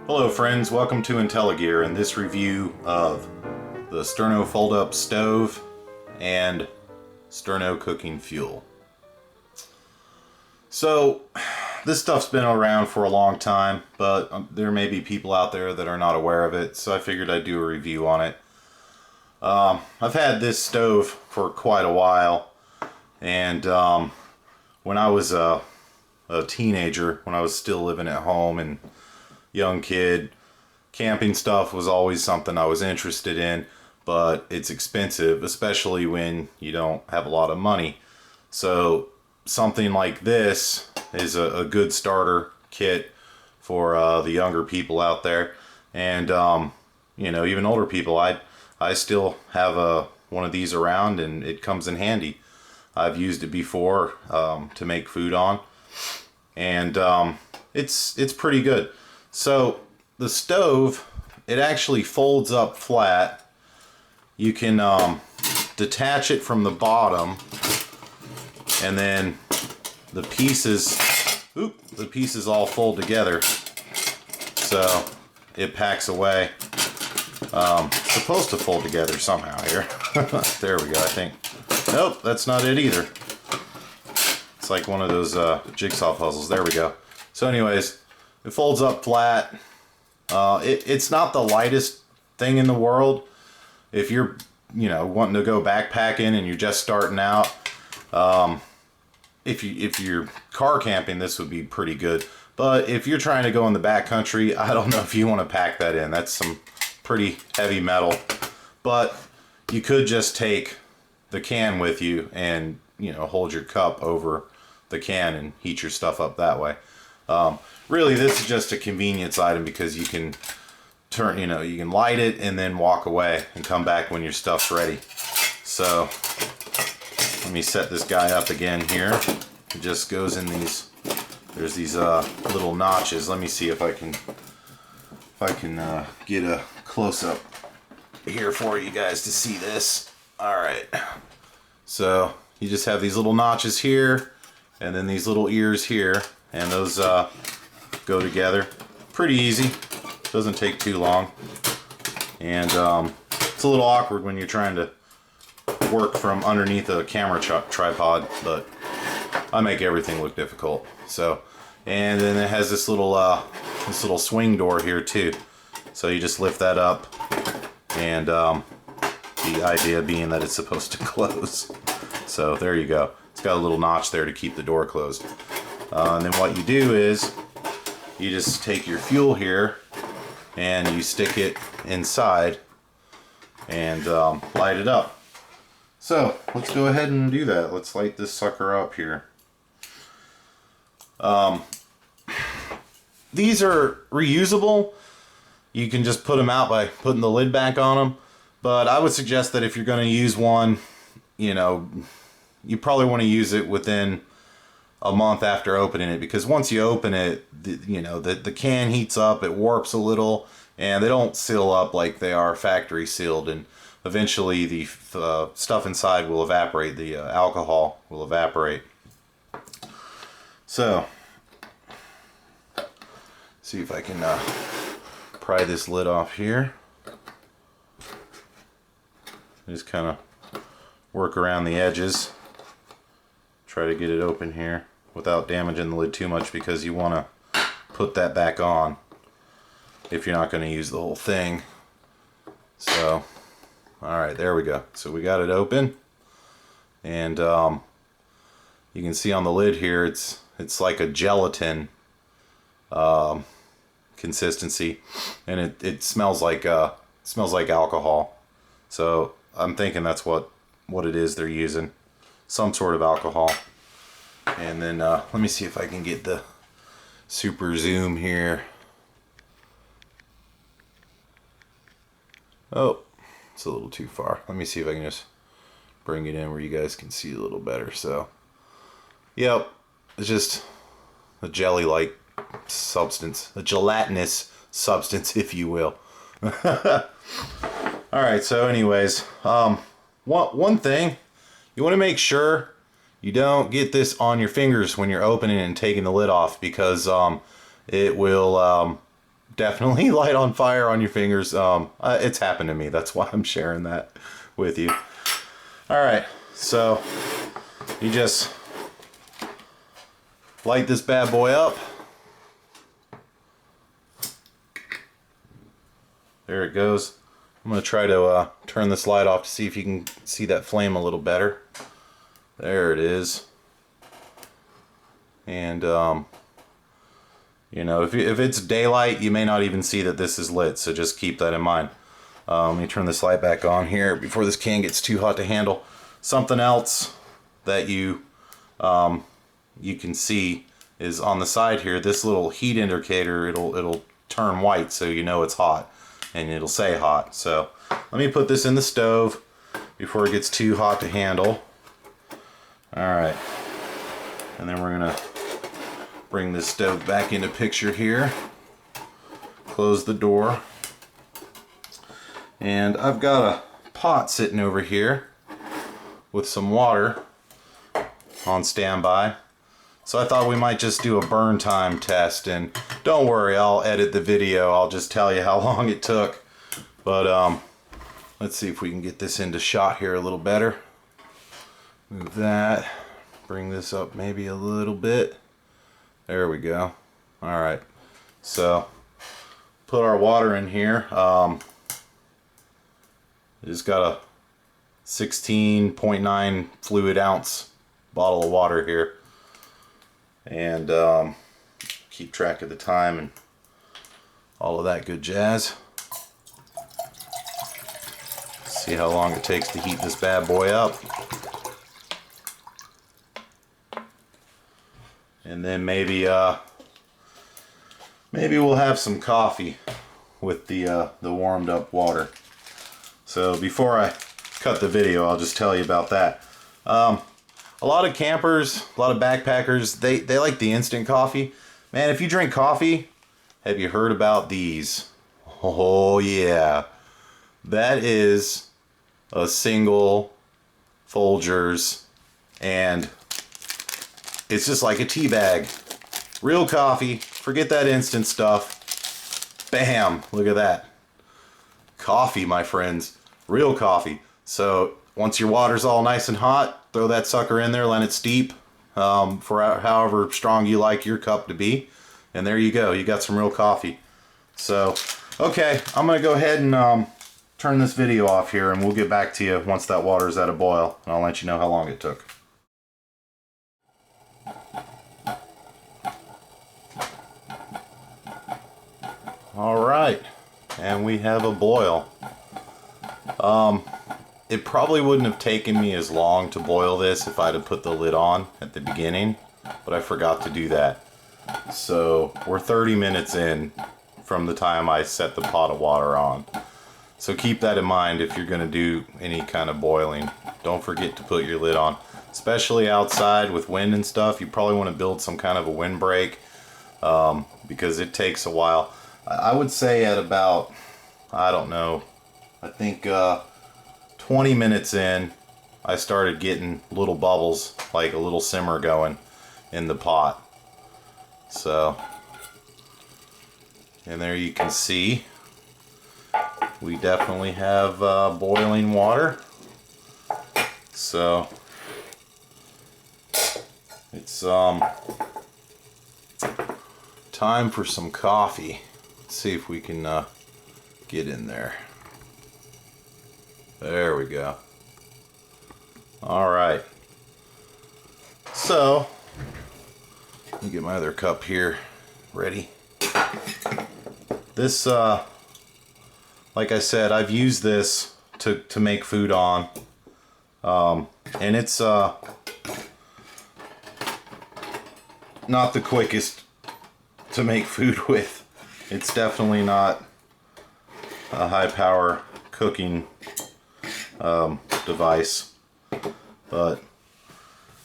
Hello friends, welcome to IntelliGear and this review of the Sterno fold-up stove and Sterno cooking fuel. So this stuff's been around for a long time, but there may be people out there that are not aware of it, so I figured I'd do a review on it. I've had this stove for quite a while, and when I was a teenager, when I was still living at home and young kid, camping stuff was always something I was interested in, but it's expensive, especially when you don't have a lot of money. So something like this is a good starter kit for the younger people out there, and you know, even older people. I still have one of these around, and it comes in handy. I've used it before to make food on, and it's pretty good. So the stove, it actually folds up flat. You can detach it from the bottom, and then the pieces all fold together. So it packs away. It's supposed to fold together somehow here. There we go, I think. Nope, that's not it either. It's like one of those jigsaw puzzles. There we go. So anyways, it folds up flat. It's not the lightest thing in the world. If you're, wanting to go backpacking and you're just starting out, if you're car camping, this would be pretty good. But if you're trying to go in the backcountry, I don't know if you want to pack that in. That's some pretty heavy metal. But you could just take the can with you and, hold your cup over the can and heat your stuff up that way. Really, this is just a convenience item because you can turn, you can light it and then walk away and come back when your stuff's ready. So let me set this guy up again here. It just goes in these. There's these little notches. Let me see if I can get a close up here for you guys to see this. All right. So you just have these little notches here, and then these little ears here, and those go together. Pretty easy. Doesn't take too long. And it's a little awkward when you're trying to work from underneath a camera tripod, but I make everything look difficult. So, and then it has this little swing door here too. So you just lift that up, and the idea being that it's supposed to close. So there you go. It's got a little notch there to keep the door closed. And then what you do is you just take your fuel here and you stick it inside and light it up. So let's go ahead and do that. Let's light this sucker up here. These are reusable. You can just put them out by putting the lid back on them. But I would suggest that if you're going to use one, you probably want to use it within a month after opening it, because once you open it, the can heats up, it warps a little, and they don't seal up like they are factory sealed, and eventually the stuff inside will evaporate, the alcohol will evaporate. So, see if I can pry this lid off here. Just kind of work around the edges. Try to get it open here without damaging the lid too much, because you want to put that back on if you're not going to use the whole thing. So, alright, there we go. So we got it open, and you can see on the lid here it's like a gelatin consistency, and it smells like alcohol. So I'm thinking that's what it is they're using, some sort of alcohol. And then let me see if I can get the super zoom here. Oh, it's a little too far. Let me see if I can just bring it in where you guys can see a little better. So, yep, it's just a jelly-like substance, a gelatinous substance, if you will. Alright, so anyways, one thing, you want to make sure you don't get this on your fingers when you're opening and taking the lid off, because it will definitely light on fire on your fingers. It's happened to me. That's why I'm sharing that with you. All right, so you just light this bad boy up. There it goes. I'm going to try to turn this light off to see if you can see that flame a little better. There it is. And, you know, if it's daylight, you may not even see that this is lit, so just keep that in mind. Let me turn this light back on here before this can gets too hot to handle. Something else that you can see is on the side here, this little heat indicator, it'll turn white so you know it's hot. And it'll say hot. So let me put this in the stove before it gets too hot to handle. Alright. And then we're gonna bring this stove back into picture here. Close the door. And I've got a pot sitting over here with some water on standby. So I thought we might just do a burn time test, and don't worry, I'll edit the video. I'll just tell you how long it took. But let's see if we can get this into shot here a little better. Move that. Bring this up maybe a little bit. There we go. All right. So put our water in here. Just got a 16.9 fluid ounce bottle of water here. And keep track of the time and all of that good jazz. See how long it takes to heat this bad boy up. And then maybe we'll have some coffee with the warmed up water. So before I cut the video, I'll just tell you about that. A lot of campers, a lot of backpackers, they like the instant coffee. Man, if you drink coffee, have you heard about these? Oh yeah. That is a single Folgers, and it's just like a tea bag. Real coffee, forget that instant stuff. Bam, look at that. Coffee, my friends, real coffee. So once your water's all nice and hot, throw that sucker in there, let it steep for however strong you like your cup to be. And there you go, you got some real coffee. So, okay, I'm gonna go ahead and turn this video off here, and we'll get back to you once that water's at a boil, and I'll let you know how long it took. All right, and we have a boil. It probably wouldn't have taken me as long to boil this if I'd have put the lid on at the beginning, but I forgot to do that. So we're 30 minutes in from the time I set the pot of water on. So keep that in mind if you're going to do any kind of boiling. Don't forget to put your lid on. Especially outside with wind and stuff, you probably want to build some kind of a windbreak because it takes a while. I would say at about, I don't know, I think 20 minutes in, I started getting little bubbles, like a little simmer going in the pot. So, and there you can see, we definitely have boiling water. So, it's time for some coffee. Let's see if we can get in there. There we go. All right. So, let me get my other cup here ready. This, like I said, I've used this to make food on. And it's not the quickest to make food with. It's definitely not a high power cooking device, but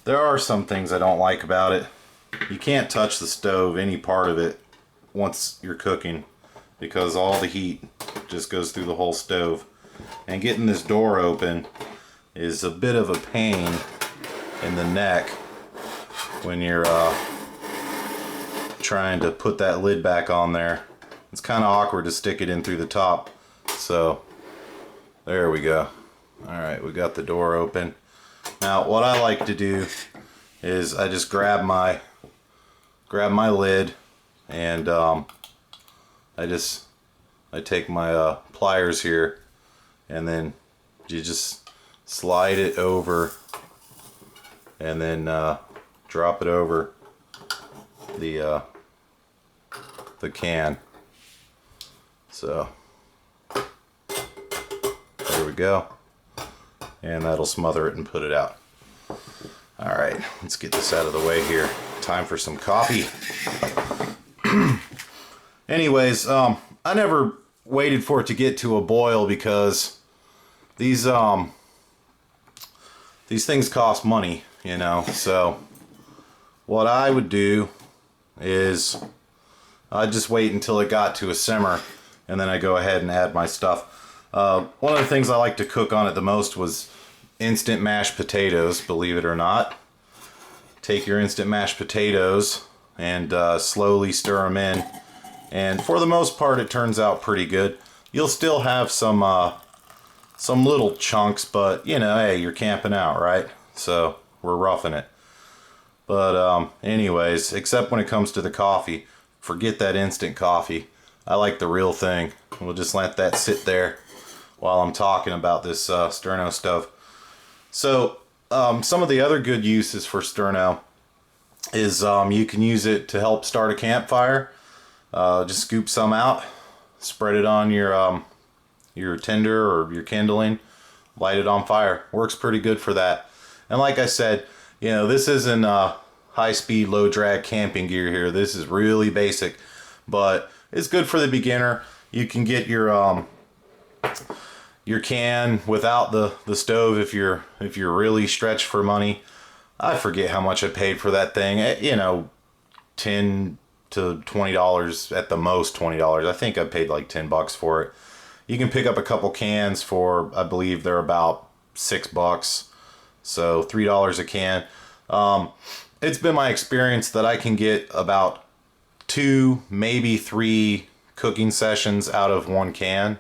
there are some things I don't like about it. You can't touch the stove, any part of it, once you're cooking, because all the heat just goes through the whole stove. And getting this door open is a bit of a pain in the neck when you're trying to put that lid back on there it's kind of awkward to stick it in through the top. So there we go. Alright, we got the door open. Now what I like to do is I just grab my lid, and I take my pliers here, and then you just slide it over, and then drop it over the can. So there we go, and that'll smother it and put it out. All right, let's get this out of the way here. Time for some coffee. Anyways, I never waited for it to get to a boil because these things cost money, you know. So what I would do is I'd just wait until it got to a simmer, and then I go ahead and add my stuff. One of the things I like to cook on it the most was instant mashed potatoes, believe it or not. Take your instant mashed potatoes and slowly stir them in, and for the most part it turns out pretty good. You'll still have some little chunks, but you know, hey, you're camping out, right? So we're roughing it. But anyways, except when it comes to the coffee, forget that instant coffee. I like the real thing. We'll just let that sit there while I'm talking about this Sterno stove. So some of the other good uses for Sterno is you can use it to help start a campfire. Just scoop some out, spread it on your tinder or your kindling, light it on fire. Works pretty good for that. And like I said, you know, this isn't high-speed, low-drag camping gear here. This is really basic, but it's good for the beginner. You can get your can without the stove if you're really stretched for money. I forget how much I paid for that thing. You know, $10 to $20 at the most. $20. I think I paid like $10 for it. You can pick up a couple cans for, I believe they're about $6, so $3 a can. It's been my experience that I can get about 2, maybe 3 cooking sessions out of one can.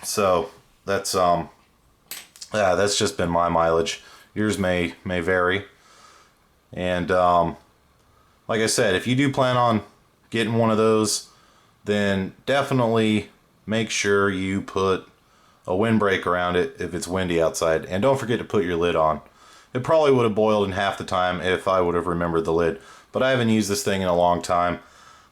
So that's just been my mileage. Yours may vary. And like I said, if you do plan on getting one of those, then definitely make sure you put a windbreak around it if it's windy outside, and don't forget to put your lid on. It probably would have boiled in half the time if I would have remembered the lid, but I haven't used this thing in a long time.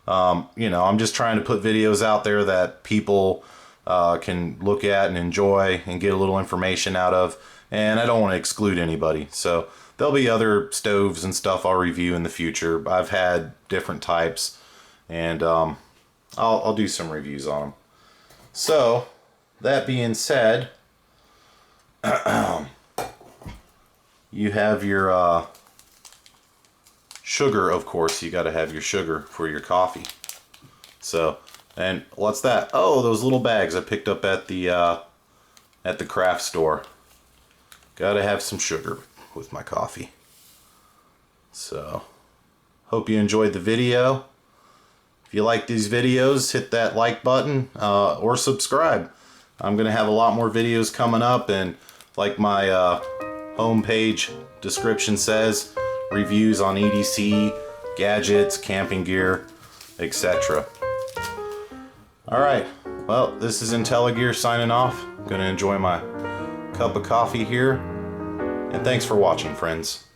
You know, I'm just trying to put videos out there that people can look at and enjoy and get a little information out of, and I don't want to exclude anybody. So there'll be other stoves and stuff I'll review in the future. I've had different types, and I'll do some reviews on them. So that being said, you have your sugar, of course. You got to have your sugar for your coffee. So, and what's that? Oh, those little bags I picked up at the craft store. Got to have some sugar with my coffee. So, hope you enjoyed the video. If you like these videos, hit that like button or subscribe. I'm going to have a lot more videos coming up, and like my homepage description says, reviews on EDC, gadgets, camping gear, etc. Alright, well, this is IntelliGear signing off. I'm going to enjoy my cup of coffee here, and thanks for watching, friends.